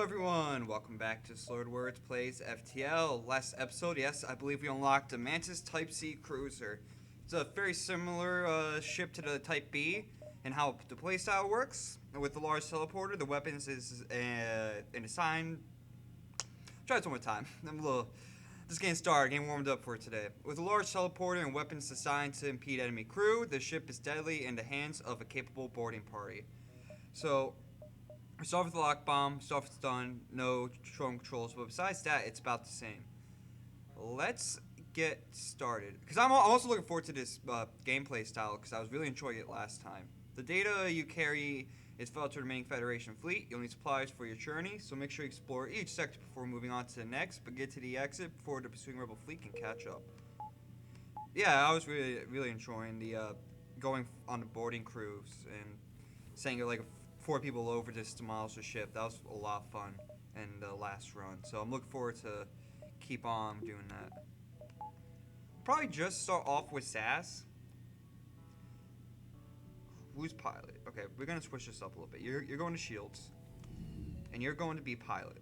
everyone, welcome back to SLuredWOrds Plays FTL. Last episode, yes, I believe we unlocked a Mantis Type C cruiser. It's a very similar ship to the Type B and how the playstyle works. With the large teleporter, the weapons is an assigned... Try it one more time. Just getting started, getting warmed up for today. With a large teleporter and weapons assigned to impede enemy crew, the ship is deadly in the hands of a capable boarding party. So... start with the lock bomb, start with stun, no drone controls, but besides that, it's about the same. Let's get started. Because I'm also looking forward to this gameplay style, because I was really enjoying it last time. The data you carry is felt to the remaining Federation fleet. You'll need supplies for your journey, so make sure you explore each sector before moving on to the next, but get to the exit before the pursuing rebel fleet can catch up. Yeah, I was really enjoying the going on the boarding cruise and saying like 4 people over just to demolish the ship. That was a lot of fun in the last run. So I'm looking forward to keep on doing that. Probably just start off with SAS. Who's pilot? Okay, we're gonna switch this up a little bit. You're going to shields, and you're going to be pilot.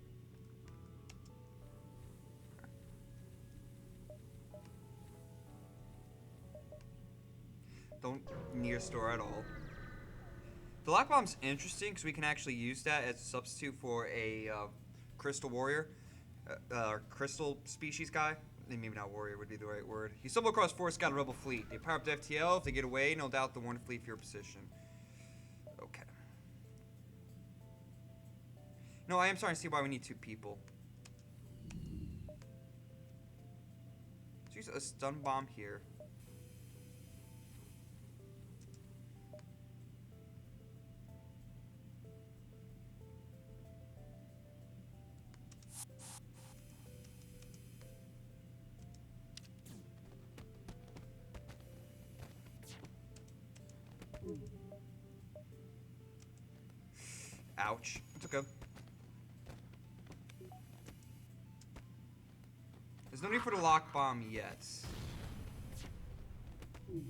Don't near store at all. The lock bomb's interesting because we can actually use that as a substitute for a crystal warrior, crystal species guy. Maybe not warrior would be the right word. You stumble across 4 scout rebel fleet. They power up the FTL. If they get away, no doubt they'll warn the fleet for your position. Okay. No, I am starting to see why we need 2 people. Let's use a stun bomb here. Ouch. It's okay. There's no need for the lock bomb yet. Can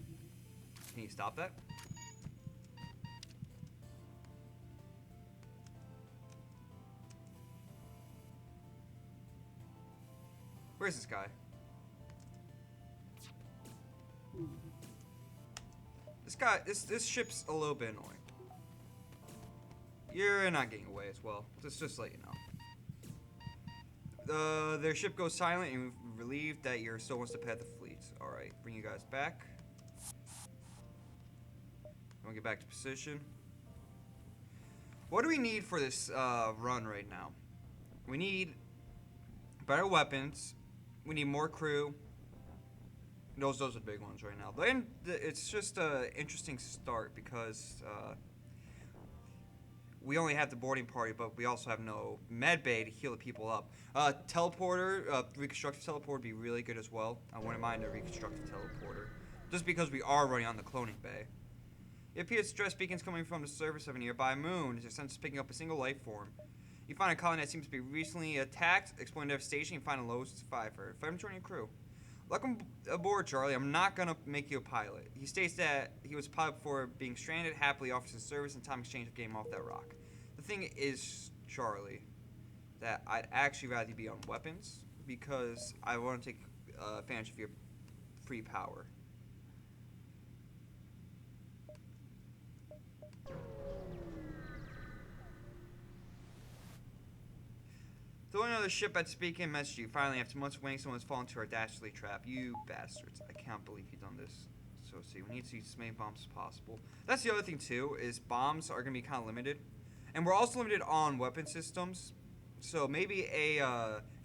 you stop that? Where's this guy? This ship's a little bit annoying. You're not getting away as well. Just to let you know. Their ship goes silent and relieved that you're still wants to pet the fleet. Alright, bring you guys back. We'll get back to position. What do we need for this run right now? We need better weapons. We need more crew. Those are the big ones right now. Then it's just an interesting start because we only have the boarding party, but we also have no med bay to heal the people up. Teleporter, reconstructive teleporter would be really good as well. I wouldn't mind a reconstructive teleporter, just because we are running on the cloning bay. It appears stress beacons coming from the surface of a nearby moon. Their sense picking up a single life form. You find a colony that seems to be recently attacked, explore devastation, and find a low survivor. If I'm joining your crew. Welcome aboard, Charlie. I'm not gonna make you a pilot. He states that he was a pilot before being stranded, happily offers his service in time exchange of getting off that rock. The thing is, Charlie, that I'd actually rather be on weapons because I want to take advantage of your free power. The only other ship I'd speak in messaged you. Finally, after months of waiting, someone's fallen into our dastardly trap. You bastards. I can't believe you've done this. So, see, we need to use as many bombs as possible. That's the other thing, too, is bombs are going to be kind of limited. And we're also limited on weapon systems. So, maybe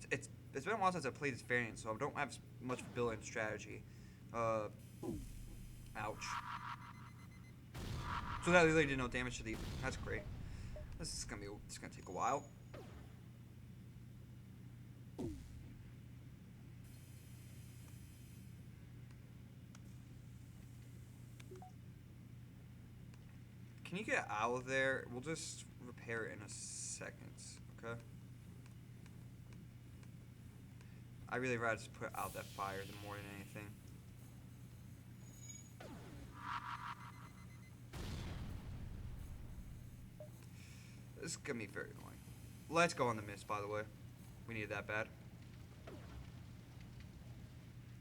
it's been a while since I played this variant, so I don't have much built-in strategy. Ouch. So that really did no damage to the... That's great. This is going to take a while. Can you get out of there? We'll just repair it in a second, okay? I really rather just put out that fire than more than anything. This is gonna be very annoying. let's go on the mist, by the way. We needed that bad.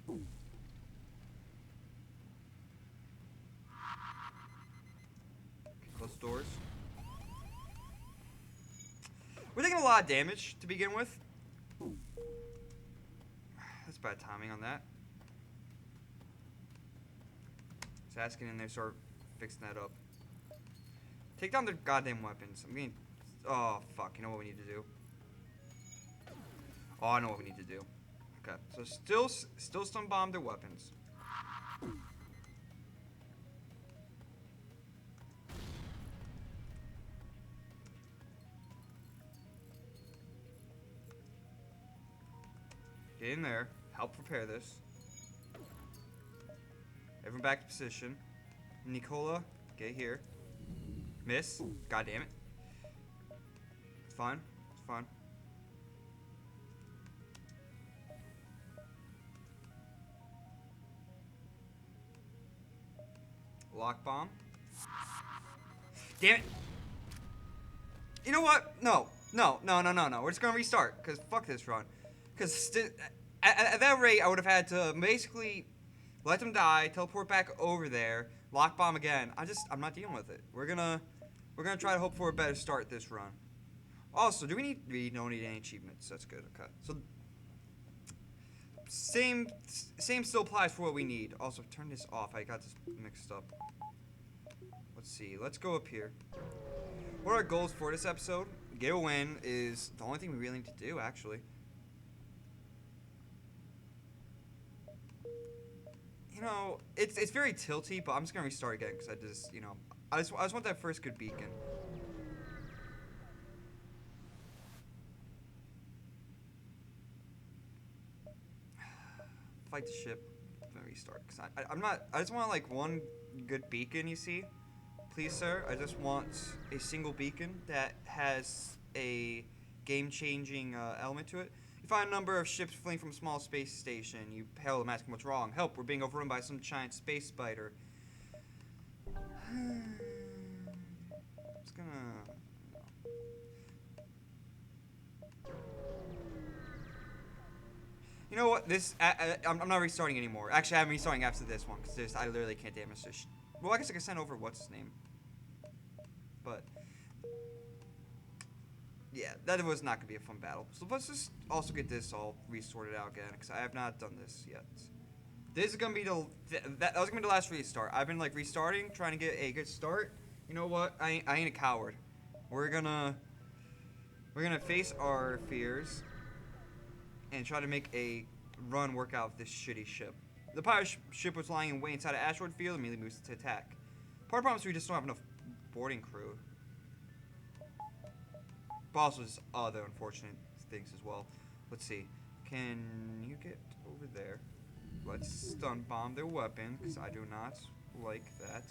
Okay, close doors. We're taking a lot of damage to begin with. That's bad timing on that. Assassin getting in there, start fixing that up. Take down their goddamn weapons. I'm getting... Oh, fuck. You know what we need to do? Oh, I know what we need to do. Okay. So still stun bomb their weapons. Get in there. Help prepare this. Everyone back to position. Nicola, get here. Miss. God damn it. It's fine. It's fine. Lock bomb. Damn it. You know what? No. We're just gonna restart. Cause fuck this run. Cause at that rate, I would have had to basically let them die, teleport back over there, lock bomb again. I'm not dealing with it. We're gonna try to hope for a better start this run. Also, we don't need any achievements. That's good. Okay. So same still applies for what we need. Also, turn this off. I got this mixed up. Let's see. Let's go up here. What are our goals for this episode? Get a win is the only thing we really need to do, actually. You know, it's very tilty, but I'm just gonna restart again because I just want that first good beacon. Fight the ship. I'm gonna restart because I just want like one good beacon. You see, please, sir. I just want a single beacon that has a game-changing element to it. You find a number of ships fleeing from a small space station. You hail them, asking what's wrong. Help, we're being overrun by some giant space spider. It's gonna... You know what? I'm not restarting anymore. Actually, I'm restarting after this one, because I literally can't damage this. Well, I guess I can send over what's his name. But... yeah, that was not going to be a fun battle. So let's just also get this all resorted out again, because I have not done this yet. This is going to be that was going to be the last restart. I've been, like, restarting, trying to get a good start. You know what? I ain't a coward. We're gonna face our fears and try to make a run work out with this shitty ship. The pirate ship was lying in wait inside an asteroid field and immediately moves to attack. Part of the problem is we just don't have enough boarding crew. But also just other unfortunate things as well. Let's see. Can you get over there? Let's stun bomb their weapon, because I do not like that.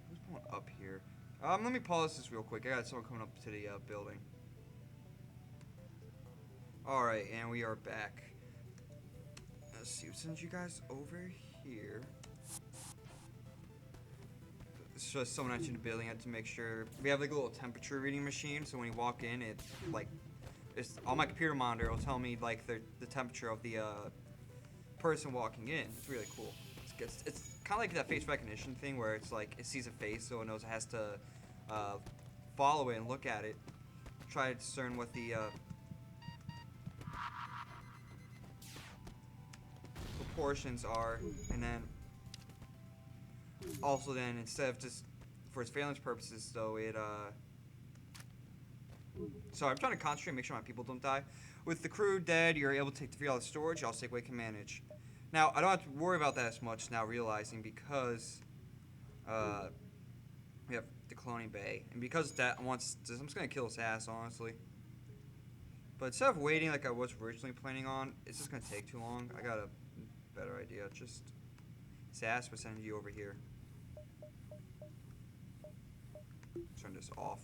Who's going up here? Let me pause this real quick. I got someone coming up to the building. Alright, and we are back. Let's see, we'll send you guys over here. It's just someone actually in the building. I had to make sure. We have like a little temperature reading machine, so when you walk in, it's on my computer monitor. It'll tell me like the temperature of the person walking in. It's really cool. It's kind of like that face recognition thing where it's like it sees a face, so it knows it has to follow it and look at it, try to discern what the proportions are, and then also then instead of just for surveillance purposes, though it sorry, I'm trying to concentrate, make sure my people don't die. With the crew dead, you're able to take the free out of storage. I'll take away can manage. Now, I don't have to worry about that as much now, realizing because we have the cloning bay, and because that I'm just gonna kill his ass, honestly. But instead of waiting like I was originally planning on, it's just gonna take too long. I got a better idea. Just his ass, we're sending you over here. Turn this off.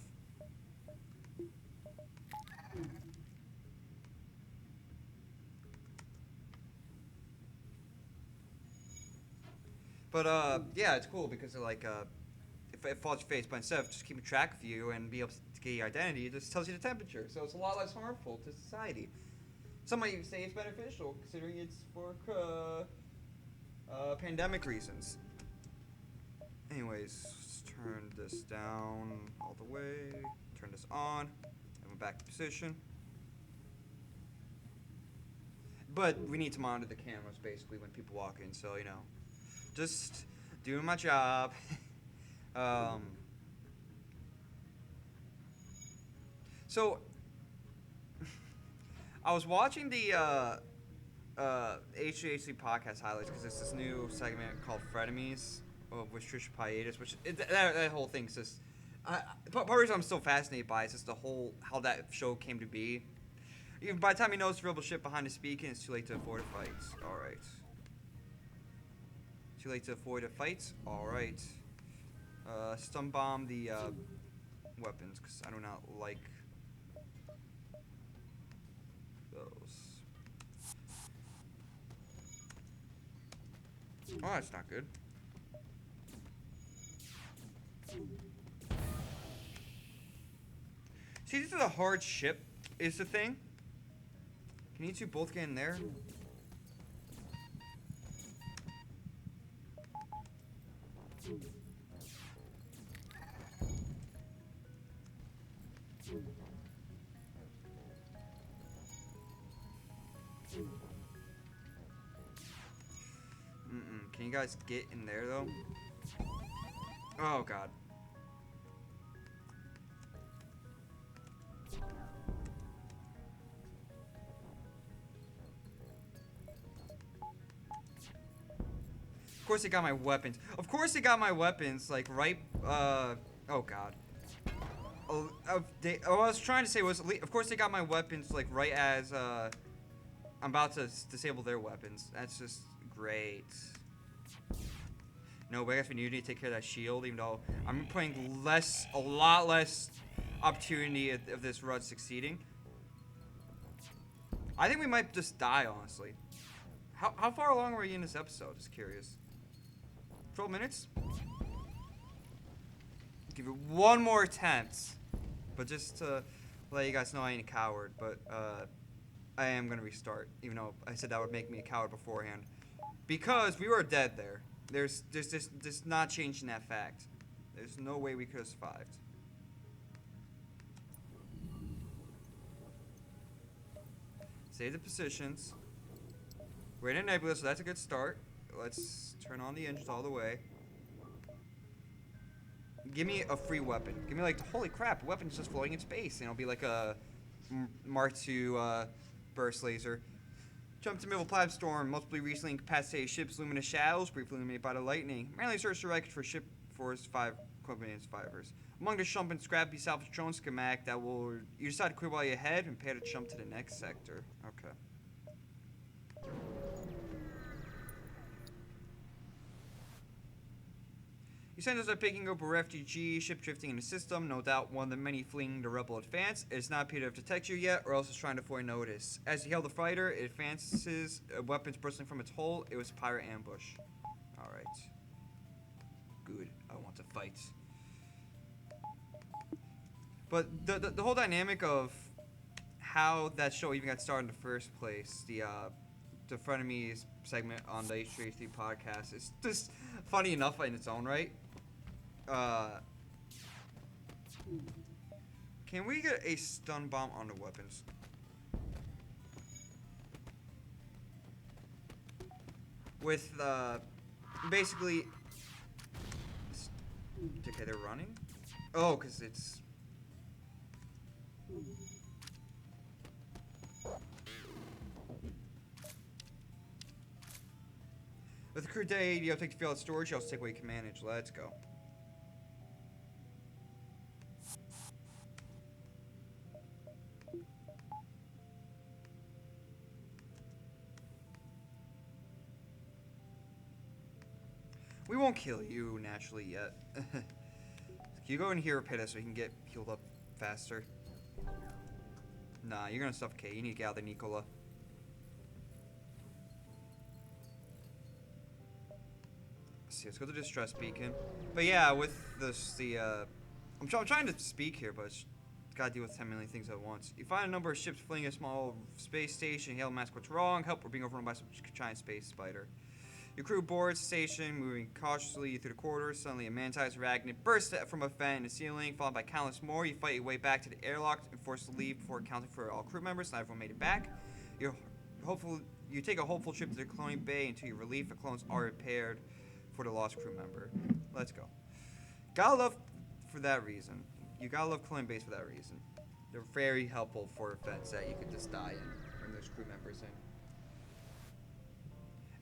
But yeah, it's cool because like if it falls your face, but instead of just keeping track of you and be able to to get your identity, it just tells you the temperature, so it's a lot less harmful to society. Some might even say it's beneficial, considering it's for pandemic reasons. Anyways, let's turn this down all the way, turn this on, and we're back to position. But we need to monitor the cameras, basically, when people walk in, so, you know, just doing my job. So, I was watching the HGHC podcast highlights because it's this new segment called Frenemies with Trisha Paytas, which that whole thing's just. Part of the reason I'm still fascinated by is just the whole how that show came to be. Even by the time you know it's real shit behind the speaking, it's too late to avoid a fight. All right. Too late to avoid a fight. All right. Stun bomb the weapons because I do not like those. Oh, that's not good. See, this is a hard ship, is the thing. Can you two both get in there? Can you guys get in there, though? Oh, God. Of course they got my weapons. Of course they got my weapons, like, right, oh, God. What I was trying to say was, of course they got my weapons, like, right as, I'm about to disable their weapons. That's just great. No, but I guess we need to take care of that shield, even though I'm putting a lot less opportunity of this run succeeding. I think we might just die, honestly. How far along are we in this episode? Just curious. 12 minutes? Give it one more attempt. But just to let you guys know I ain't a coward, but I am gonna restart, even though I said that would make me a coward beforehand. Because we were dead there. There's not changing that fact. There's no way we could have survived. Save the positions. We're in a nebula, so that's a good start. Let's turn on the engines all the way. Give me a free weapon. Give me like, holy crap, a weapon's just floating in space. And it'll be like a Mark II burst laser. Jump to middle platinum storm. Multiply recently incapacitated ships, luminous shadows, briefly illuminated by the lightning. Manually search the wreckage for ship force 5 equipment survivors. Among the jump and scrappy salvage drone schematic that will you decide to quit while you're ahead and prepare to jump to the next sector. Okay. You send us a picking up a refugee ship drifting in the system, no doubt one of the many fleeing the rebel advance. It is not appeared to have detected you yet, or else it's trying to avoid notice. As you hail the fighter, it advances, weapons bursting from its hull. It was pirate ambush. Alright. Good. I want to fight. But the whole dynamic of how that show even got started in the first place, the Frenemies segment on the H3 podcast, is just funny enough in its own right. Can we get a stun bomb on the weapons? With, basically... Okay, they're running? Oh, because it's... With the crew day, you'll take the field at storage, you'll take what you can manage. Let's go. We won't kill you naturally yet. Can you go in here, Pita, so you can get healed up faster? Nah, you're gonna suffocate. You need to get out there, Nicola. Let's go to the distress beacon. But yeah, with this, I'm trying to speak here, but it's gotta deal with 10 million things at once. You find a number of ships fleeing a small space station. You hail them, ask what's wrong. Help, we're being overrun by some giant space spider. Your crew boards the station, moving cautiously through the corridors. Suddenly, a man-sized arachnid bursts from a vent in the ceiling, followed by countless more. You fight your way back to the airlock and forced to leave before accounting for all crew members. Not everyone made it back. You take a hopeful trip to the cloning bay, and to your relief, the clones are repaired for the lost crew member. Let's go. Gotta love for that reason. You gotta love cloning bays for that reason. They're very helpful for events that you could just die in, bring those crew members in.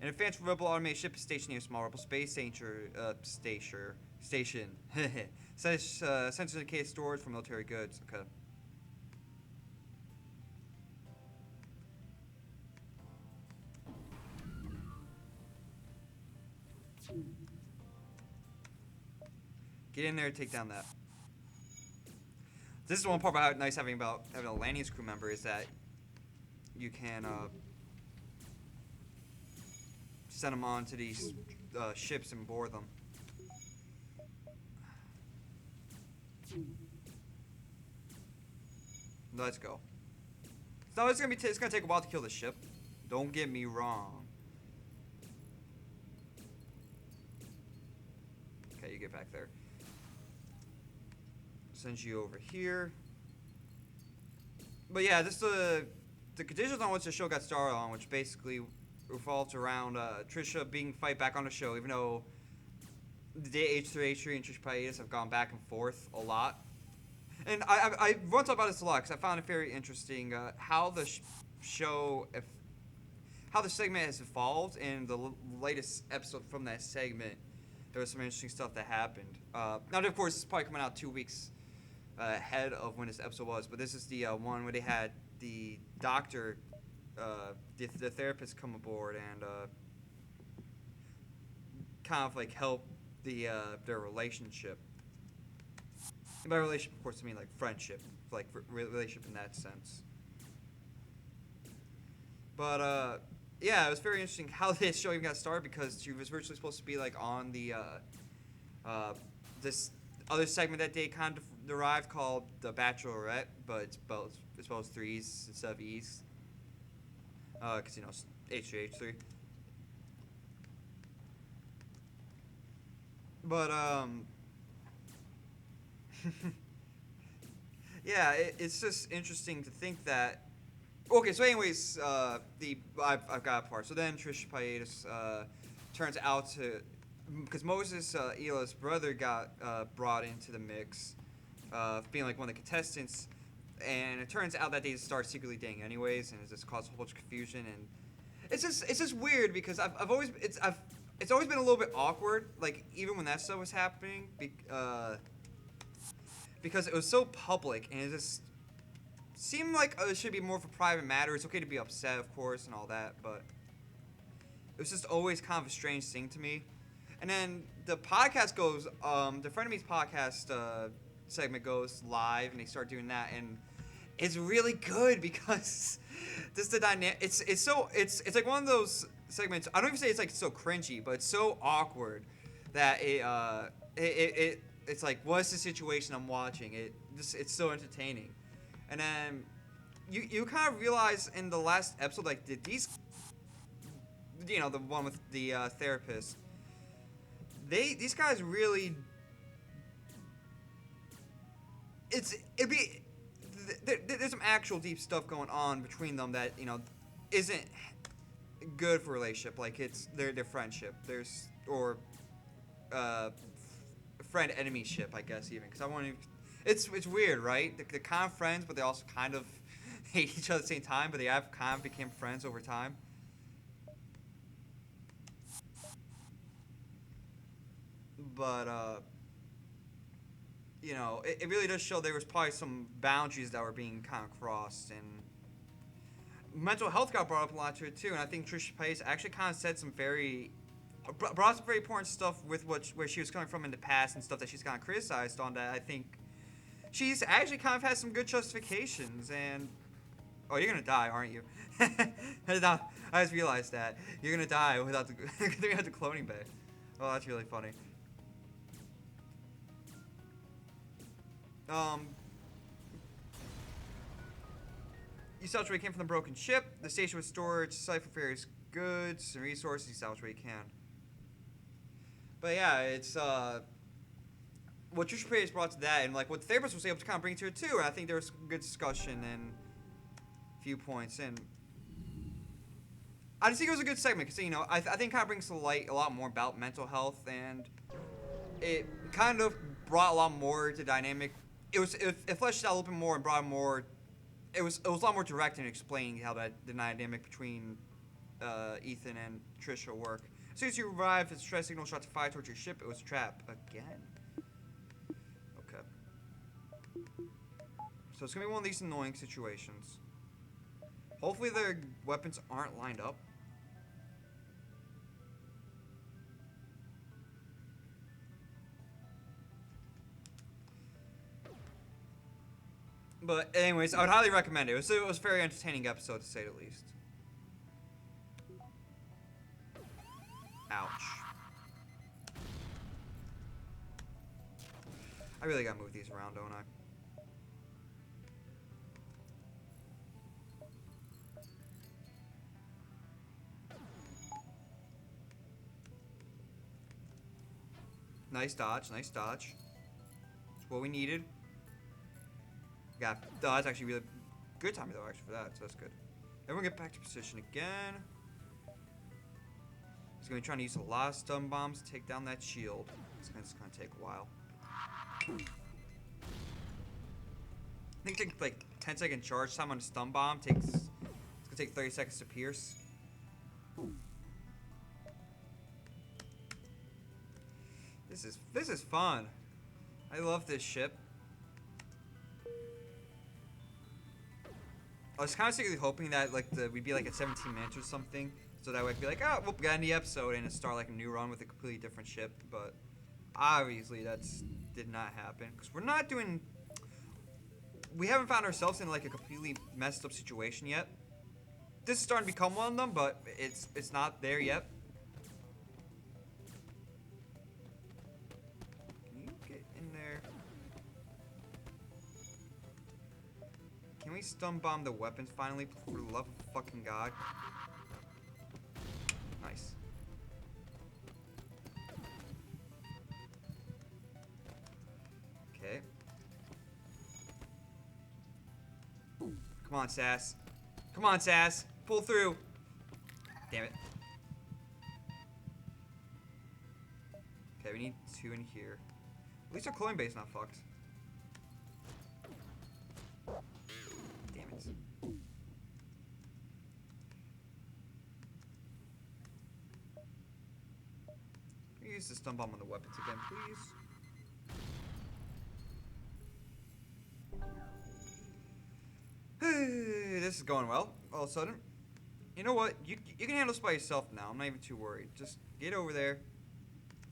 An advanced rebel automated ship is stationed near a small rebel space station. Sensors indicate storage for military goods. Okay. Get in there and take down that. This is one part about how nice having a Lannius crew member is that you can send them on to these ships and board them. Let's go. So it's gonna take a while to kill the ship. Don't get me wrong. Okay, you get back there. Sends you over here. But yeah, this the conditions on which the show got started on, which basically revolves around Trisha being fight back on the show, even though the day H3 and Trish Paytas have gone back and forth a lot. And I want to talk about this a lot because I found it very interesting how the how the segment has evolved. In the latest episode from that segment, there was some interesting stuff that happened. Now, of course, it's probably coming out 2 weeks ahead of when this episode was, but this is the one where they had the doctor, the therapist come aboard and kind of like help their relationship. And by relationship, of course, I mean like friendship, like relationship in that sense. But yeah, it was very interesting how this show even got started because she was virtually supposed to be like on the this other segment that they kind of derived called The Bachelorette, but it's both threes instead of E's. Because, you know, H3, H3. But, yeah, it's just interesting to think that... Okay, so anyways, I've got a part. So then Trish Paytas turns out to... Because Moses, Ela's brother, got brought into the mix, being like one of the contestants, and it turns out that they just start secretly dating anyways, and it just caused a whole bunch of confusion. And it's just weird because it's always been a little bit awkward, like even when that stuff was happening, because it was so public and it just seemed like it should be more of a private matter. It's okay to be upset, of course, and all that, but it was just always kind of a strange thing to me. And then the podcast goes, the Frenemies podcast segment goes live, and they start doing that, and it's really good because this the dynamic. It's like one of those segments. I don't even say it's like so cringy, but it's so awkward that it's like, what's the situation I'm watching? It's so entertaining, and then you kind of realize in the last episode, like, did these, you know, the one with the therapist. These guys really. There's some actual deep stuff going on between them that, you know, isn't good for a relationship. Like it's their friendship. There's friend enemy ship, I guess, even because I want to. It's weird, right? They're kind of friends, but they also kind of hate each other at the same time. But they have kind of became friends over time. But, you know, it really does show there was probably some boundaries that were being kind of crossed. And mental health got brought up a lot to it, too. And I think Trisha Paytas actually kind of said brought up some very important stuff with where she was coming from in the past and stuff that she's kind of criticized on that. I think she's actually kind of has some good justifications. And, oh, you're going to die, aren't you? I just realized that. You're going to die without the cloning bay. Oh, that's really funny. You salvage what you can from the broken ship. The station with storage, site for various goods and resources. You salvage what you can. But yeah, it's what Trisha Paytas brought to that, and like what Theseus was able to kind of bring to it too. And I think there was good discussion and viewpoints, and I just think it was a good segment because I think it kind of brings to light a lot more about mental health, and it kind of brought a lot more to dynamic. It fleshed out a little bit more and brought more. It was a lot more direct in explaining how the dynamic between Ethan and Trisha work. As soon as you arrive, a stress signal shot to fire towards your ship. It was a trap again. Okay. So it's gonna be one of these annoying situations. Hopefully their weapons aren't lined up. But anyways, I would highly recommend it. It was a very entertaining episode, to say the least. Ouch. I really gotta move these around, don't I? Nice dodge, nice dodge. That's what we needed. Got that's actually really good timing though, actually, for that, so that's good. Everyone get back to position again. He's gonna be trying to use a lot of stun bombs to take down that shield. It's gonna take a while. I think it takes like 10-second charge time on a stun bomb. It's gonna take 30 seconds to pierce. This is fun. I love this ship. I was kind of secretly hoping that like we'd be like at 17 minutes or something, so that way I'd be like, oh, we'll end the episode and start like a new run with a completely different ship. But obviously did not happen because we haven't found ourselves in like a completely messed up situation yet. This is starting to become one of them, but it's not there yet. Can you get in there? Can we stun bomb the weapons finally, for the love of fucking God? Nice. Okay. Come on, Sass. Come on, Sass. Pull through. Damn it. Okay, we need 2 in here. At least our cloning base not fucked. Damn it. Can you use the stun bomb on the weapons again, please? This is going well, all of a sudden. You know what? You can handle this by yourself now. I'm not even too worried. Just get over there.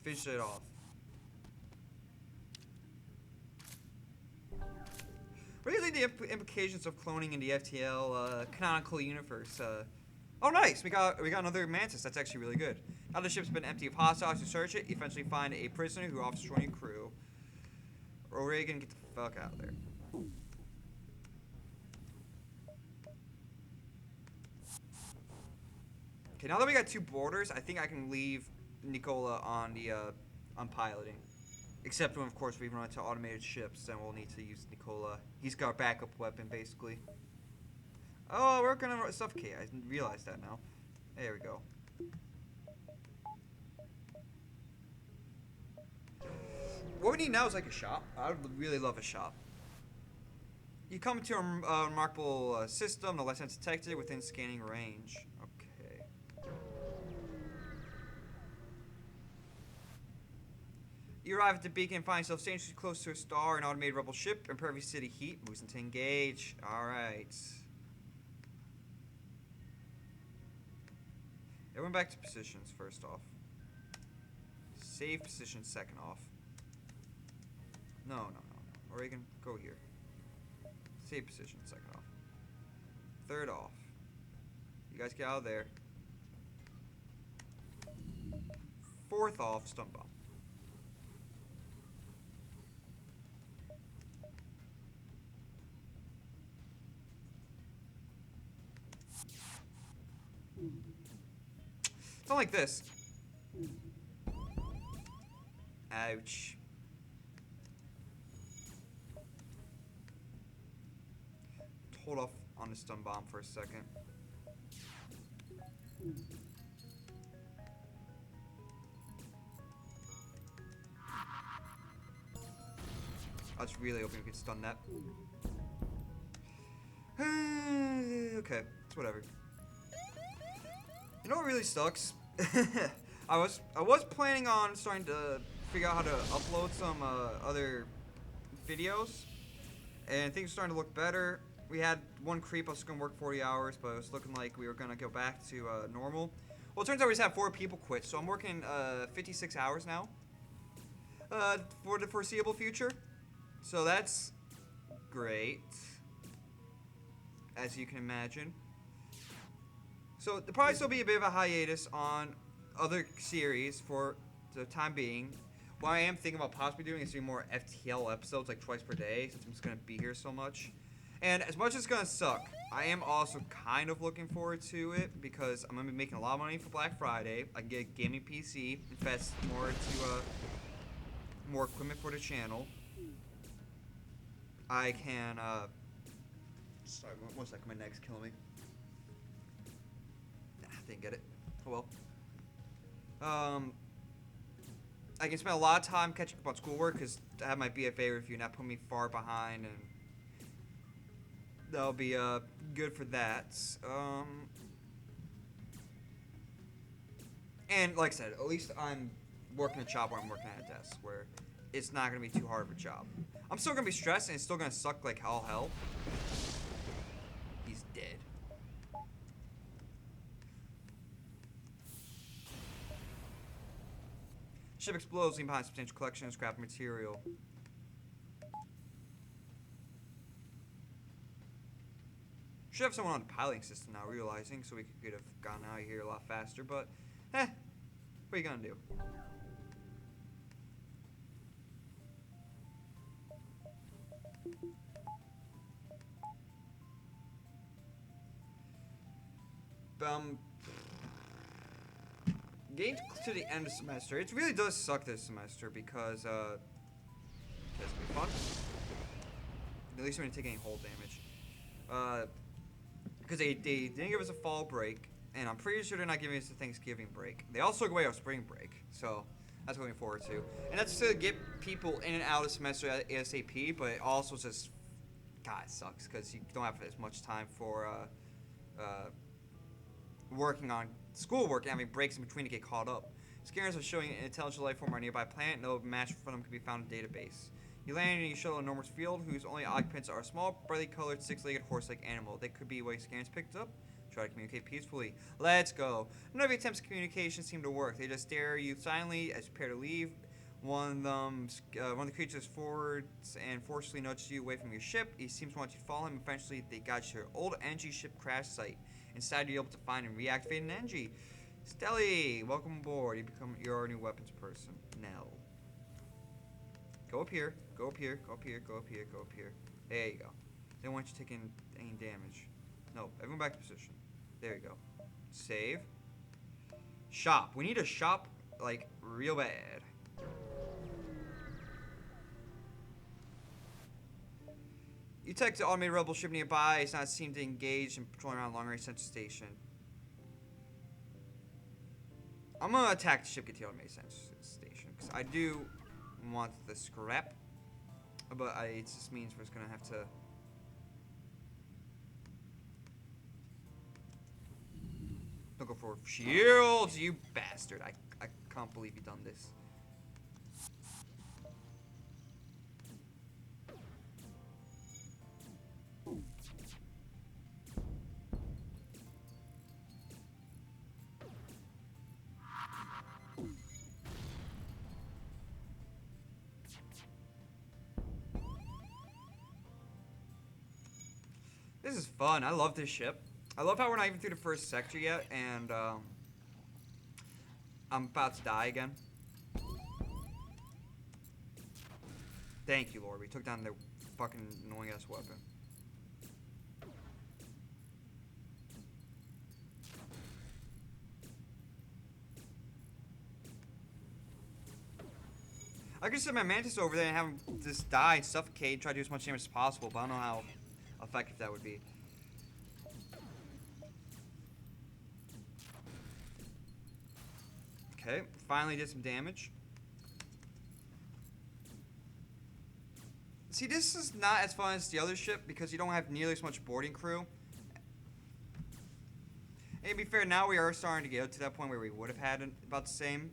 Finish it off. Really, the implications of cloning in the FTL canonical universe. Oh, nice! We got another mantis. That's actually really good. Now the ship's been empty of hostiles. You search it. You eventually find a prisoner who offers to join your crew. Reagan, get the fuck out of there. Okay, now that we got 2 boarders, I think I can leave Nicola on the on piloting. Except when, of course, we run into automated ships, then we'll need to use Nicola. He's got our backup weapon, basically. Oh, we're gonna suffocate. I didn't realize that now. There we go. What we need now is like a shop. I would really love a shop. You come to a remarkable system, no less than detected within scanning range. You arrive at the beacon and find yourself dangerously close to a star, an automated rebel ship, impervious city heat, moves into engage. Alright. Everyone back to positions, first off. Save position, second off. No. Oregon, go here. Save position, second off. Third off. You guys get out of there. Fourth off, stun bomb. Not like this. Ouch. Hold off on the stun bomb for a second. I was really hoping we could stun that. Okay, it's whatever. You know what really sucks? I was planning on starting to figure out how to upload some other videos, and things are starting to look better. We had one creep. I was going to work 40 hours, but it was looking like we were going to go back to normal. Well, it turns out we just had 4 people quit, so I'm working 56 hours now for the foreseeable future. So that's great, as you can imagine. So there'll probably still be a bit of a hiatus on other series for the time being. What I am thinking about possibly doing is doing more FTL episodes, like twice per day, since I'm just going to be here so much. And as much as it's going to suck, I am also kind of looking forward to it, because I'm going to be making a lot of money for Black Friday. I can get a gaming PC, invest more into more equipment for the channel. I can, sorry, one second, my neck's killing me. Nah, didn't get it. Oh well. I can spend a lot of time catching up on schoolwork, because I have my BFA review, not put me far behind, and that'll be, good for that. And like I said, at least I'm working a job where I'm working at a desk, where it's not going to be too hard of a job. I'm still going to be stressed, and it's still going to suck like all hell. He's dead. Ship explodes, leaving behind a substantial collection of scrap material. Should have someone on the piloting system now, realizing, so we could have gotten out of here a lot faster, but, what are you going to do? Getting to the end of the semester, it really does suck this semester because, it's gonna be fun. At least we didn't take any hull damage. Because they didn't give us a fall break, and I'm pretty sure they're not giving us a Thanksgiving break. They also took away our spring break, so that's what I'm looking forward to. And that's to get people in and out of the semester at ASAP, but it also just, God, it sucks because you don't have as much time for working on schoolwork and having breaks in between to get caught up. Scanners are showing an intelligent life form on a nearby planet. No match for them can be found in the database. You land and you shuttle an enormous field whose only occupants are a small, brightly colored, 6-legged horse-like animal. They could be what scanners picked up. Try to communicate peacefully. Let's go. None of the attempts at communication seem to work. They just stare at you silently as you prepare to leave. One of the creatures forwards and forcefully nudges you away from your ship. He seems to want you to follow him. Eventually, they guide you to your old NG ship crash site. Inside, you're able to find and reactivate an NG. Stelly, welcome aboard. You become your new weapons person. Now, go up here. Go up here. Go up here. Go up here. Go up here. There you go. They don't want you taking any damage. No, everyone back to position. There you go. Save. Shop. We need a shop, like, real bad. You detect the automated rebel ship nearby. It's not seen to engage in patrolling around long-range sensor station. I'm gonna attack the ship, get the automated sensor station, because I do want the scrap, but it just means we're just gonna have to. Don't go for shields, you bastard! I can't believe you've done this. This is fun. I love this ship. I love how we're not even through the first sector yet, and I'm about to die again. Thank you, Lord. We took down the fucking annoying ass weapon. I could send my Mantis over there and have him just die and suffocate and try to do as much damage as possible, but I don't know how effective that would be. Okay, finally did some damage. See, this is not as fun as the other ship because you don't have nearly as much boarding crew. And to be fair, now we are starting to get to that point where we would have had about the same.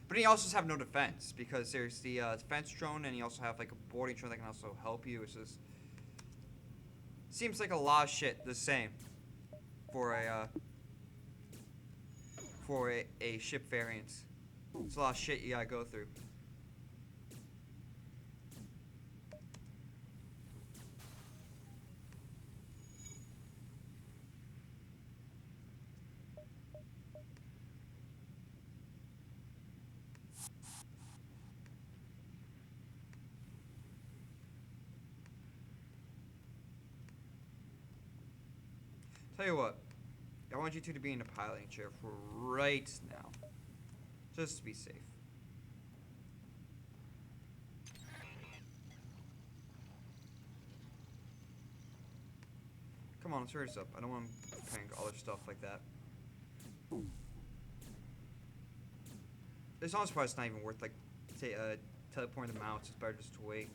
But you also just have no defense because there's the defense drone, and you also have like a boarding drone that can also help you. It's just seems like a lot of shit the same for a ship variance. It's a lot of shit you gotta go through. Tell you what, I want you two to be in the piloting chair for right now, just to be safe. Come on, let's hurry this up. I don't want to prank other stuff like that. It's honestly probably it's not even worth like teleporting the mounts. It's better just to wait.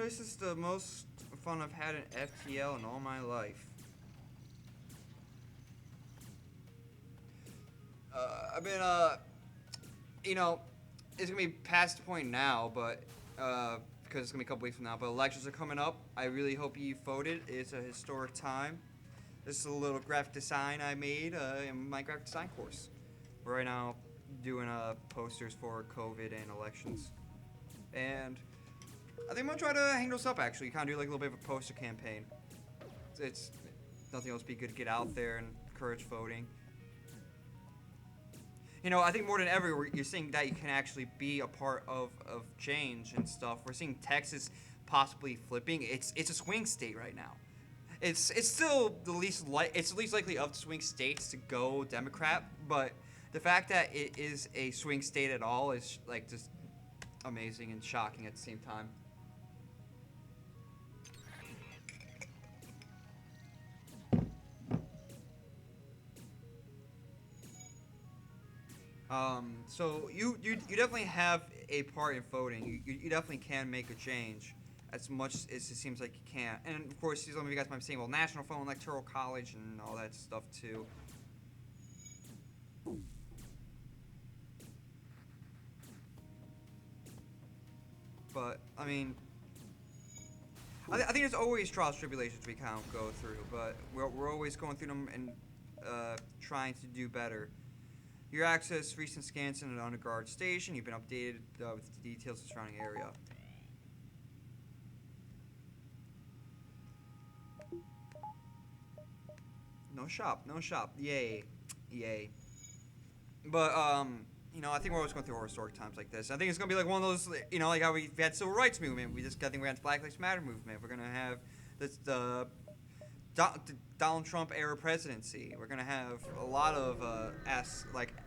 This is the most fun I've had in FTL in all my life. I've been, you know, it's gonna be past the point now, but, because it's gonna be a couple weeks from now, but elections are coming up. I really hope you voted. It's a historic time. This is a little graphic design I made in my graphic design course. We're right now doing posters for COVID and elections. And I think I'm gonna try to hang those up actually, kind of do like a little bit of a poster campaign. It's nothing else be good to get out there and encourage voting. You know, I think more than ever, you're seeing that you can actually be a part of change and stuff. We're seeing Texas possibly flipping. It's a swing state right now. It's still the least likely of swing states to go Democrat, but the fact that it is a swing state at all is like just amazing and shocking at the same time. So you definitely have a part in voting. You definitely can make a change as much as it seems like you can. And of course, some of you guys might be saying, well, National Phone, Electoral College, and all that stuff too. But I mean, I think there's always trials, tribulations we kind of go through, but we're always going through them and trying to do better. Your access recent scans in an underguard station. You've been updated with the details of the surrounding area. No shop, no shop. Yay, yay. But you know, I think we're always going through historic times like this. I think it's gonna be like one of those, you know, like how we had civil rights movement. I think we had the Black Lives Matter movement. We're gonna have the Donald Trump era presidency. We're gonna have a lot of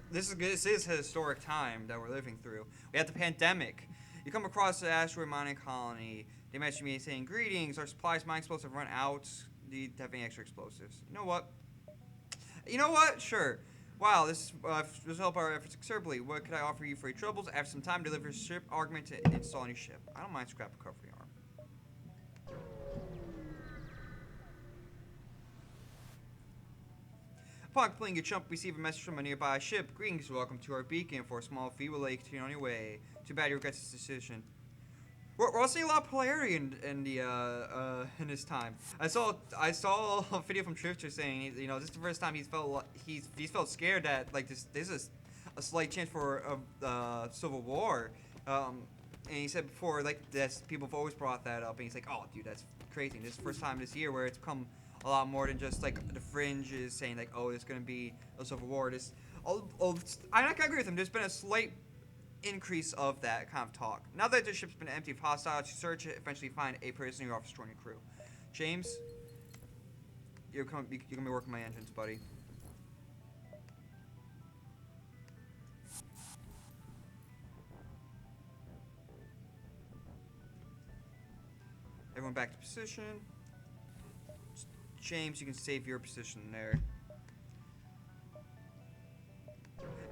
this is a historic time that we're living through. We had the pandemic. You come across the asteroid mining colony. They message me saying, "Greetings. Our supplies mine explosives have run out. Do you have any extra explosives?" You know what? You know what? Sure. Wow, this will help our efforts considerably. What could I offer you for your troubles? After some time, deliver ship argument to install a new ship. I don't mind scrap recovery arm. Upon completing your jump, receive a message from a nearby ship. Greetings, welcome to our beacon. For a small fee, we'll take you on your way. Too bad you regret this decision. We're also seeing a lot of polarity in this time. I saw a video from Trifter saying, you know, this is the first time he's felt scared that like this is a slight chance for a civil war. And he said before, like this, people have always brought that up, and he's like, oh, dude, that's crazy. This is the first time this year where it's become a lot more than just like the fringes saying like, oh, there's gonna be a civil war. I agree with him. There's been a slight increase of that kind of talk. Now that the ship's been empty of hostiles, you search it, eventually find a person in your office joining crew. James, you're gonna be working my engines, buddy. Everyone back to position. James, you can save your position there.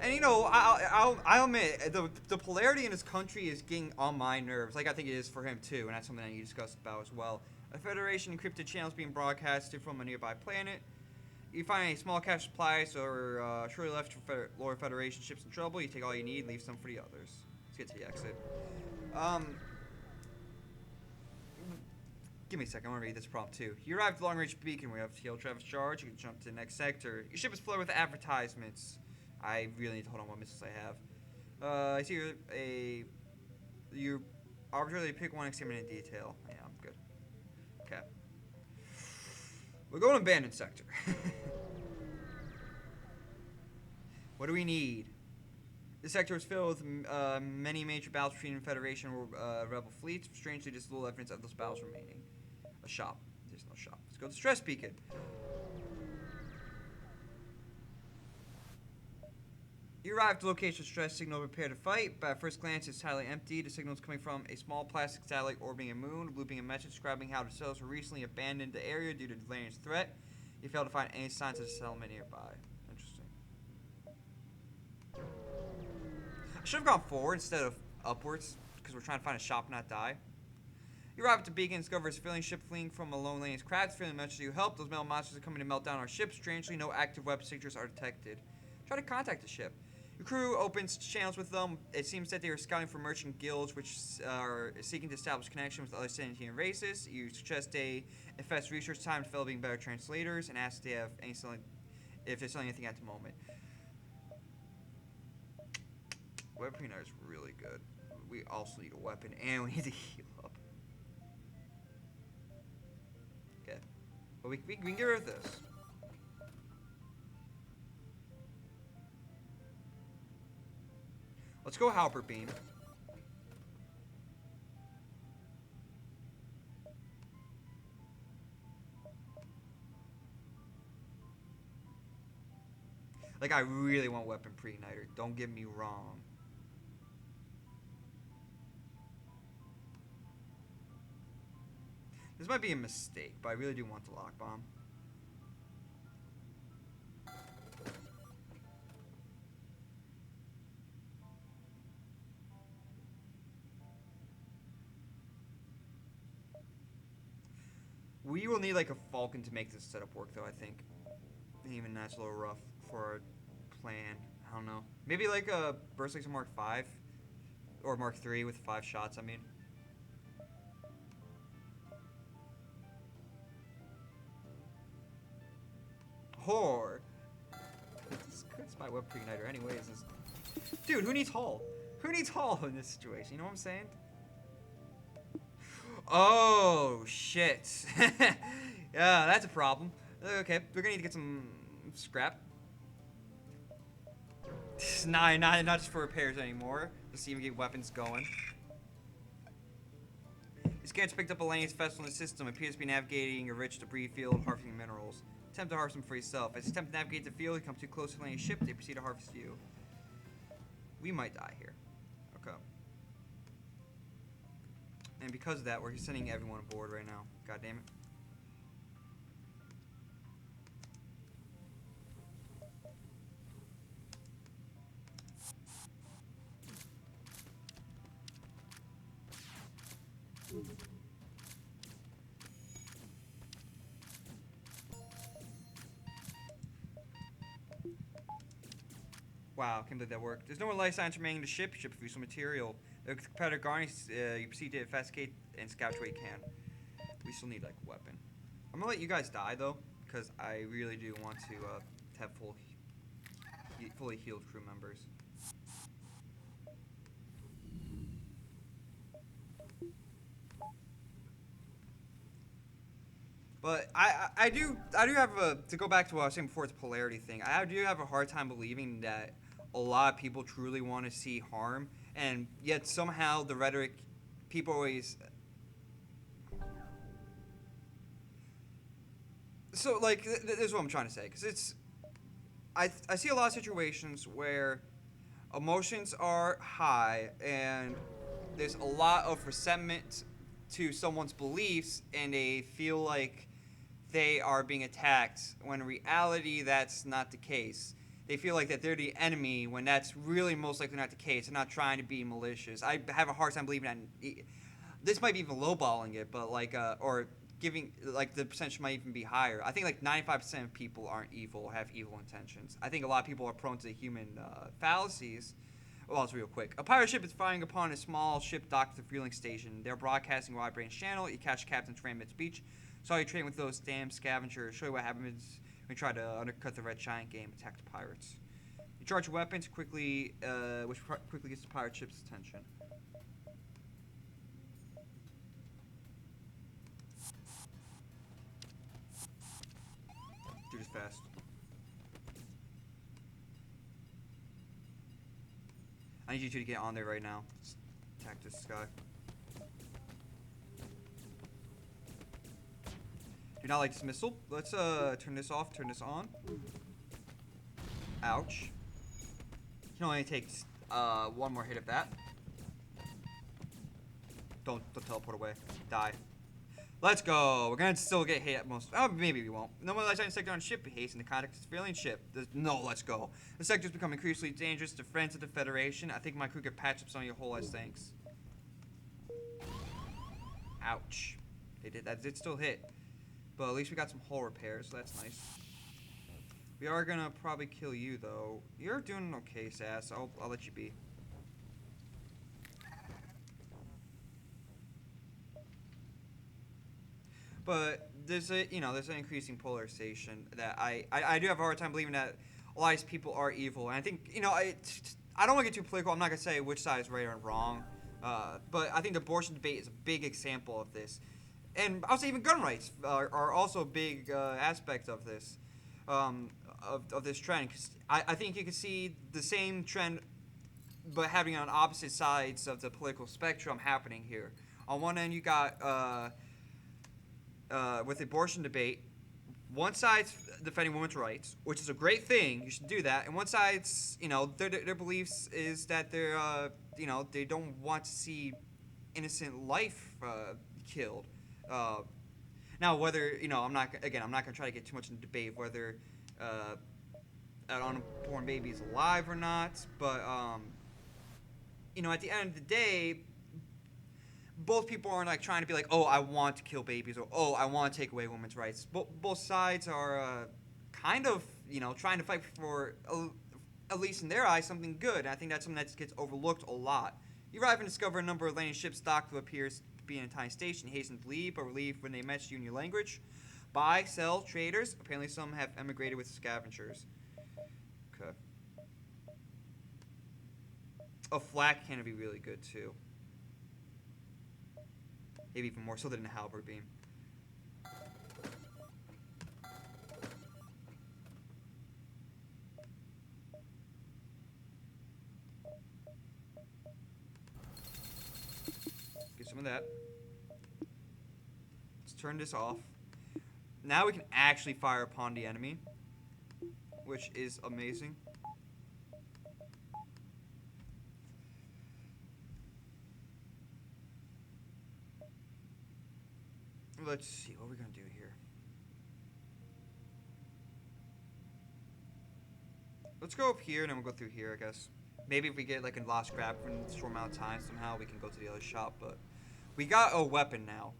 And you know, I'll admit the polarity in this country is getting on my nerves. Like I think it is for him too, and that's something that you discussed about as well. A Federation encrypted channels being broadcasted from a nearby planet. You find a small cache of supplies or shortly left for lower Federation ships in trouble. You take all you need and leave some for the others. Let's get to the exit. Give me a second, I want to read this prompt too. You arrived at the long-range beacon where you have FTL Travis charge. You can jump to the next sector. Your ship is flooded with advertisements. I really need to hold on what missiles I have. I see you arbitrarily pick one, examine in detail. Yeah, I'm good. Okay. We're going to abandoned sector. What do we need? This sector is filled with many major battles between Federation and rebel fleets. Strangely, there's little evidence of those battles remaining. A shop. There's no shop. Let's go to the stress beacon. You arrive at the location of stress signal, prepare to fight. But at first glance, it's entirely empty. The signal is coming from a small plastic satellite orbiting a moon, looping a message describing how the cells were recently abandoned the area due to Valerian's threat. You fail to find any signs of the settlement nearby. Interesting. I should have gone forward instead of upwards, because we're trying to find a shop, not die. You arrive at the beacon and discover a civilian ship fleeing from a lone lane's craft. Civilian message you help. Those metal monsters are coming to melt down our ship. Strangely, no active weapon signatures are detected. Try to contact the ship. Your crew opens channels with them. It seems that they are scouting for merchant guilds, which are seeking to establish connection with other sentient races. You suggest they invest research time developing better translators and ask if they have if they're selling anything at the moment. Weapon printer is really good. We also need a weapon and we need to heal up. Okay. But we can get rid of this. Let's go Halberd Beam. Like, I really want Weapon Pre-Igniter. Don't get me wrong. This might be a mistake, but I really do want the Lock Bomb. We will need like a Falcon to make this setup work, though, I think. Even that's a little rough for our plan. I don't know. Maybe like a Burst like Mark 5 or Mark 3 with 5 shots, I mean. Whore. It's my Web Pre-Igniter anyways. Dude, who needs Hull? Who needs Hull in this situation? You know what I'm saying? Oh, shit. Yeah, that's a problem. Okay, we're gonna need to get some scrap. not just for repairs anymore. Just to even get weapons going. These scans picked up a Laney's vessel in the system. It appears to be navigating a rich debris field, harvesting minerals. Attempt to harvest them for yourself. As you attempt to navigate the field, you come too close to Laney's ship, they proceed to harvest you. We might die here. Okay. And because of that, we're sending everyone aboard right now. God damn it. Wow, can't believe that worked. There's no more life signs remaining in the ship. You should produce some material. The competitor garnish, you proceed to investigate and scout what you can. We still need, like, a weapon. I'm gonna let you guys die, though, because I really do want to have fully healed crew members. But I do have to go back to what I was saying before, it's polarity thing. I do have a hard time believing that a lot of people truly want to see harm and yet somehow the rhetoric, people always. So like, this is what I'm trying to say, because I see a lot of situations where emotions are high and there's a lot of resentment to someone's beliefs, and they feel like they are being attacked when in reality that's not the case. They feel like that they're the enemy when that's really most likely not the case. They're not trying to be malicious. I have a hard time believing that. This might be even lowballing it, but like, or giving, like, the percentage might even be higher. I think like 95% of people aren't evil, have evil intentions. I think a lot of people are prone to human fallacies. Well, it's real quick. A pirate ship is firing upon a small ship docked at the fueling station. They're broadcasting a wide-range channel. You catch Captain Tram at beach. Saw you trading with those damn scavengers. Show you what happens when you try to undercut the Red Giant game. Attack the pirates. You charge weapons quickly, which quickly gets the pirate ship's attention. Do this fast. I need you two to get on there right now. Just attack this guy. Do not like dismissal. Let's turn this off, turn this on. Ouch. You can only take one more hit of that. Don't teleport away. Die. Let's go. We're gonna still get hit at most. Oh, maybe we won't. No more light sector on ship. Hasten the contact with civilian ship. No, let's go. The sector's become increasingly dangerous to friends of the Federation. I think my crew could patch up some of your whole as thanks. Ouch. They did that. Did still hit. But at least we got some hull repairs, so that's nice. We are gonna probably kill you though. You're doing okay, Sass. I'll let you be. But there's an increasing polarization that I do have a hard time believing that a lot of these people are evil. And I think, I don't want to get too political. I'm not gonna say which side is right or wrong. But I think the abortion debate is a big example of this. And I'll say even gun rights are also a big aspect of this, of this trend. Because I think you can see the same trend, but having on opposite sides of the political spectrum happening here. On one end, you got with the abortion debate, one side's defending women's rights, which is a great thing. You should do that. And one side's, their beliefs is that they're, they don't want to see innocent life killed. Now, whether I'm not gonna try to get too much in the debate of whether an unborn baby is alive or not. But at the end of the day, both people aren't like trying to be like, oh, I want to kill babies, or oh, I want to take away women's rights. Both sides are kind of trying to fight for at least in their eyes something good. And I think that's something that gets overlooked a lot. You arrive and discover a number of landing ships docked what appears be in a tiny station. You hasten to leave, but relieved when they match you in your language. Buy, sell, traders. Apparently some have emigrated with scavengers. Okay. A flak can be really good too. Maybe even more so than a halberd beam. Get some of that. Let's turn this off. Now we can actually fire upon the enemy, which is amazing. Let's see what we're gonna do here. Let's go up here and then we'll go through here, I guess. Maybe if we get like a lost scrap in a short amount of time, somehow we can go to the other shop. But we got a weapon now.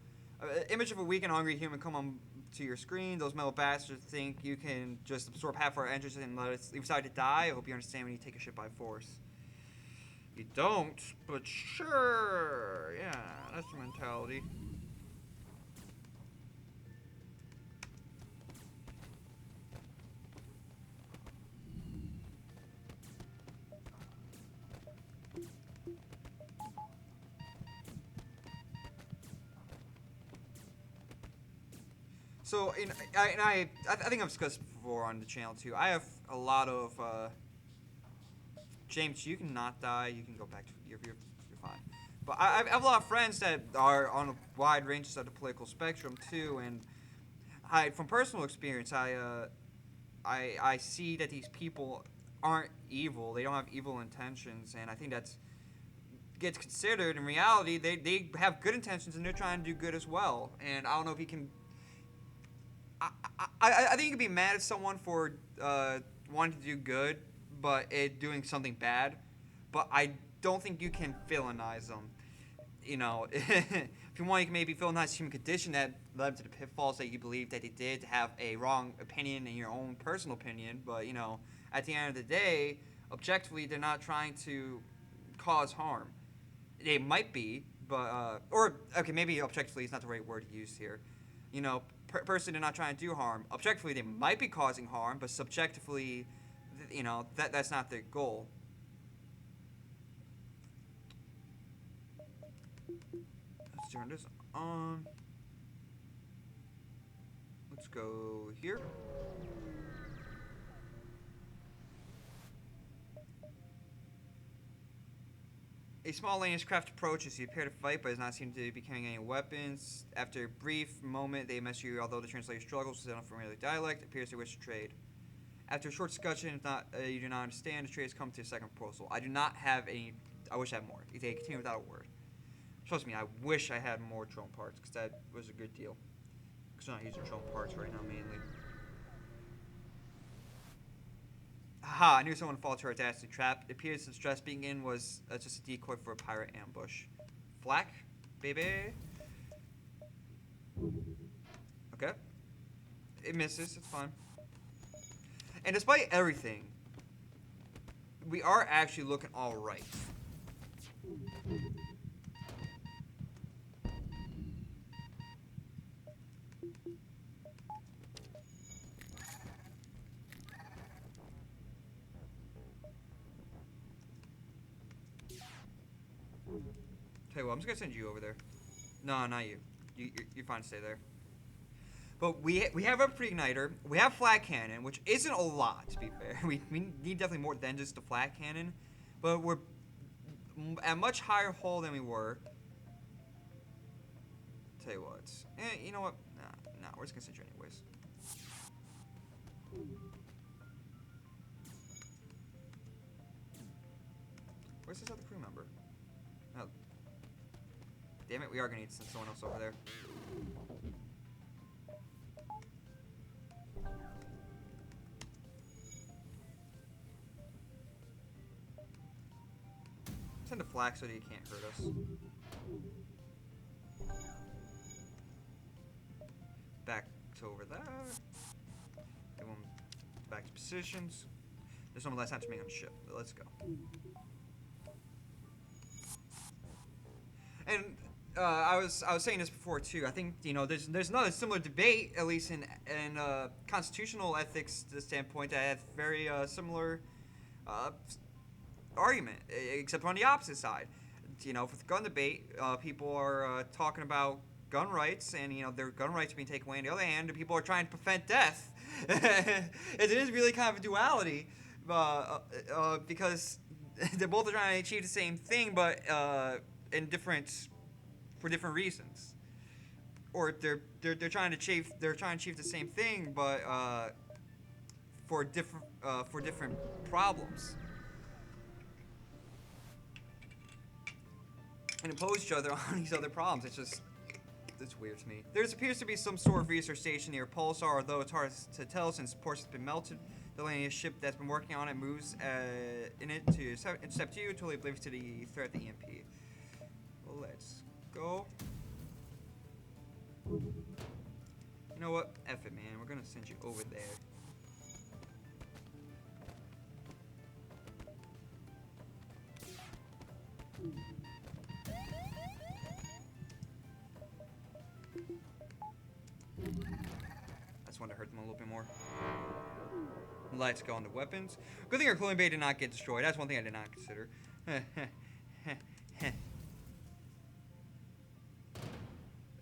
Image of a weak and hungry human come on to your screen. Those metal bastards think you can just absorb half our engines and let us decide to die. I hope you understand when you take a ship by force. You don't, but sure. Yeah, that's the mentality. So, I think I've discussed before on the channel too. I have a lot of James, you can not die. You can go back to you're fine. But I have a lot of friends that are on a wide range of the political spectrum too, and from personal experience, I see that these people aren't evil. They don't have evil intentions, and I think that's gets considered. In reality, they have good intentions and they're trying to do good as well. And I don't know if you can. I think you can be mad at someone for wanting to do good, but doing something bad. But I don't think you can villainize them. You know, if you want, you can maybe villainize the human condition that led them to the pitfalls that you believe that they did, have a wrong opinion in your own personal opinion. But, you know, at the end of the day, objectively, they're not trying to cause harm. They might be, but, okay, maybe objectively is not the right word to use here. You know, personally, they're not trying to do harm. Objectively, they might be causing harm, but subjectively, you know, that's not their goal. Let's turn this on. Let's go here. A small Lannish craft approaches. You appear to fight, but does not seem to be carrying any weapons. After a brief moment, they mess you, although the translator struggles with unfamiliar dialect, appears to wish to trade. After a short discussion, if you do not understand, the trade has come to a second proposal. I do not have any. I wish I had more. They continue without a word. Trust me, I wish I had more drone parts, because that was a good deal. Because I'm not using drone parts right now, mainly. Aha, I knew someone would fall to our dastardly trap. It appears the stress being in was just a decoy for a pirate ambush. Flak, baby. Okay. It misses, it's fine. And despite everything, we are actually looking alright. Tell you what, I'm just gonna send you over there. No, not you. You're fine to stay there. But we have a pre-igniter. We have flat cannon, which isn't a lot, to be fair. We need definitely more than just a flat cannon. But we're at a much higher hull than we were. Tell you what. You know what? Nah, we're just gonna send you anyways. Where's this other crew member? Oh. Damn it, we are gonna need to send someone else over there. Send a flak so that he can't hurt us. Back to over there. Get one back to positions. There's one last time to make on the ship. But let's go. And I was saying this before too. I think there's another similar debate, at least in constitutional ethics standpoint, that have very similar argument, except on the opposite side. For the gun debate, people are talking about gun rights, and their gun rights are being taken away. On the other hand, people are trying to prevent death. It is really kind of a duality, because they're both trying to achieve the same thing, but for different reasons. Or they're trying to achieve the same thing, but for different problems. And impose each other on these other problems. It's weird to me. There appears to be some sort of research station near Pulsar, although it's hard to tell since ports have been melted. The Lannish ship that's been working on it moves in it to intercept you, totally oblivious to the threat of the EMP. Well, let's go. You know what? F it, man. We're gonna send you over there. I just want to hurt them a little bit more. Let's go on to weapons. Good thing our clothing bay did not get destroyed. That's one thing I did not consider.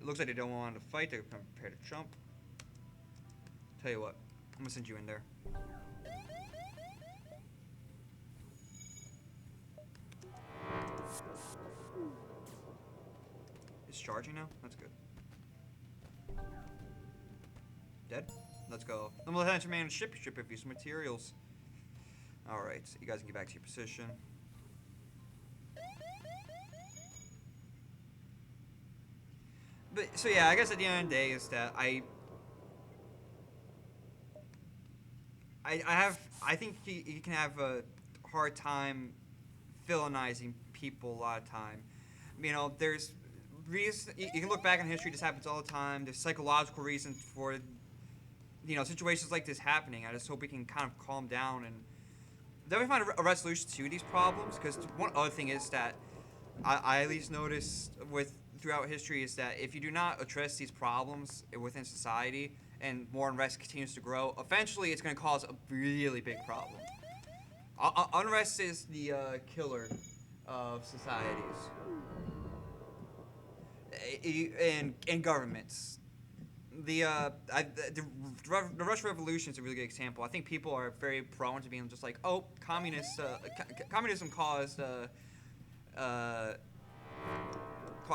It looks like they don't want to fight. They're prepared to jump. Tell you what, I'm gonna send you in there. charging now? That's good. Dead? Let's go. Then we'll head to man ship if you some materials. Alright, so you guys can get back to your position. But, so yeah, I guess at the end of the day is that I think you can have a hard time villainizing people a lot of time. You know, there's reason you can look back in history. This happens all the time. There's psychological reasons for, you know, situations like this happening. I just hope we can kind of calm down and then we find a resolution to these problems. Because one other thing is that I at least noticed throughout history is that if you do not address these problems within society and more unrest continues to grow, eventually it's going to cause a really big problem. Unrest is the killer of societies and governments. The Russian Revolution is a really good example. I think people are very prone to being just like, oh, communism caused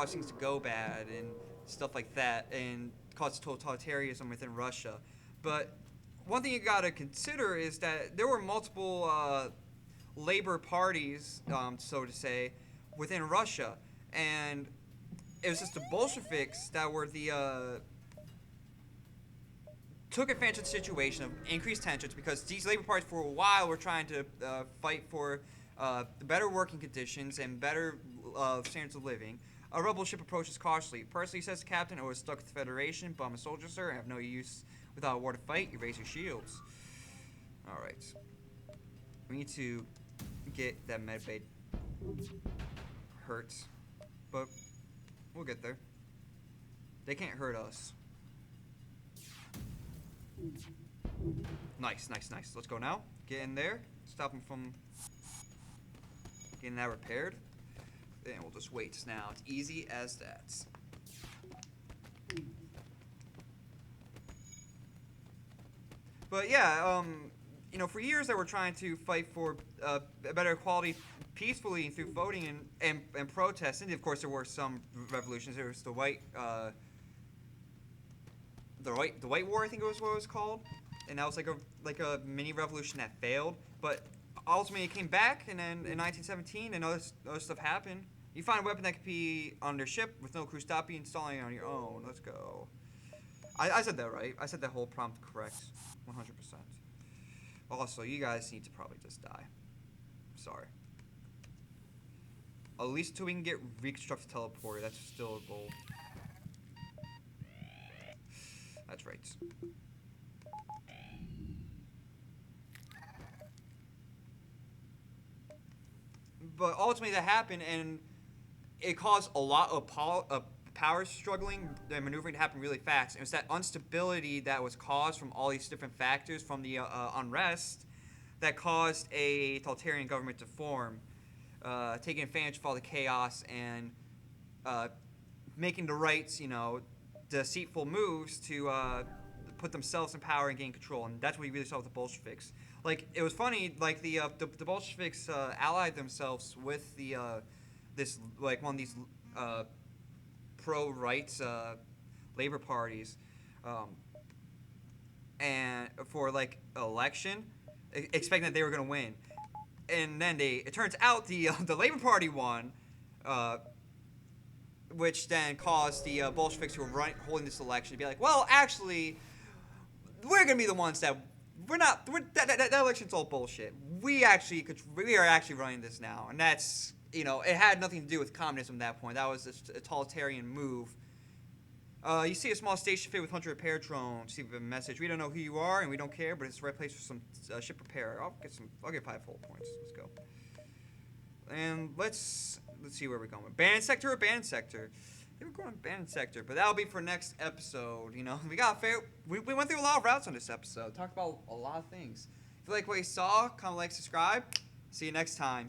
things to go bad and stuff like that, and caused totalitarianism within Russia. But one thing you gotta consider is that there were multiple labor parties, so to say, within Russia, and it was just the Bolsheviks that were the took advantage of the situation of increased tensions because these labor parties for a while were trying to fight for better working conditions and better standards of living. A rebel ship approaches cautiously. Personally, says the captain, I was stuck with the Federation, but I'm a soldier, sir, and have no use without a war to fight. You raise your shields. Alright. We need to get that medbay hurt, but we'll get there. They can't hurt us. Nice, nice, nice. Let's go now. Get in there. Stop them from getting that repaired. And we'll just wait now. It's easy as that. But yeah, you know, for years they were trying to fight for a better equality peacefully through voting and protests. And of course, there were some revolutions. There was the White War, I think it was what it was called, and that was like a mini revolution that failed. But ultimately, it came back, and then in 1917, and other stuff happened. You find a weapon that could be on their ship with no crew. Stop you installing it on your own. Let's go. I said that right. I said that whole prompt correct, 100%. Also, you guys need to probably just die. Sorry. At least until we can get reconstructed teleporter. That's still a goal. That's right. But ultimately that happened, and it caused a lot of power struggling and maneuvering to happen really fast. It was that instability that was caused from all these different factors from the unrest that caused a totalitarian government to form, taking advantage of all the chaos and making the right, you know, deceitful moves to put themselves in power and gain control. And that's what we really saw with the Bolsheviks. Like, it was funny, like the Bolsheviks allied themselves with the this, like, one of these pro-rights labor parties, and for like election, expecting that they were going to win, and then it turns out the Labor Party won, which then caused the Bolsheviks who were holding this election to be like, well, actually, we're going to be the ones that that election's all bullshit. We are actually running this now, and that's, you know, it had nothing to do with communism at that point. That was just a totalitarian move. You see a small station fit with 100 repair drones. See a message. We don't know who you are, and we don't care, but it's the right place for some ship repair. I'll get 5 full points. Let's go. And let's see where we're going. Abandoned sector or abandoned sector? I think we're going abandoned sector, but that'll be for next episode. You know, we went through a lot of routes on this episode. Talked about a lot of things. If you like what you saw, comment, like, subscribe. See you next time.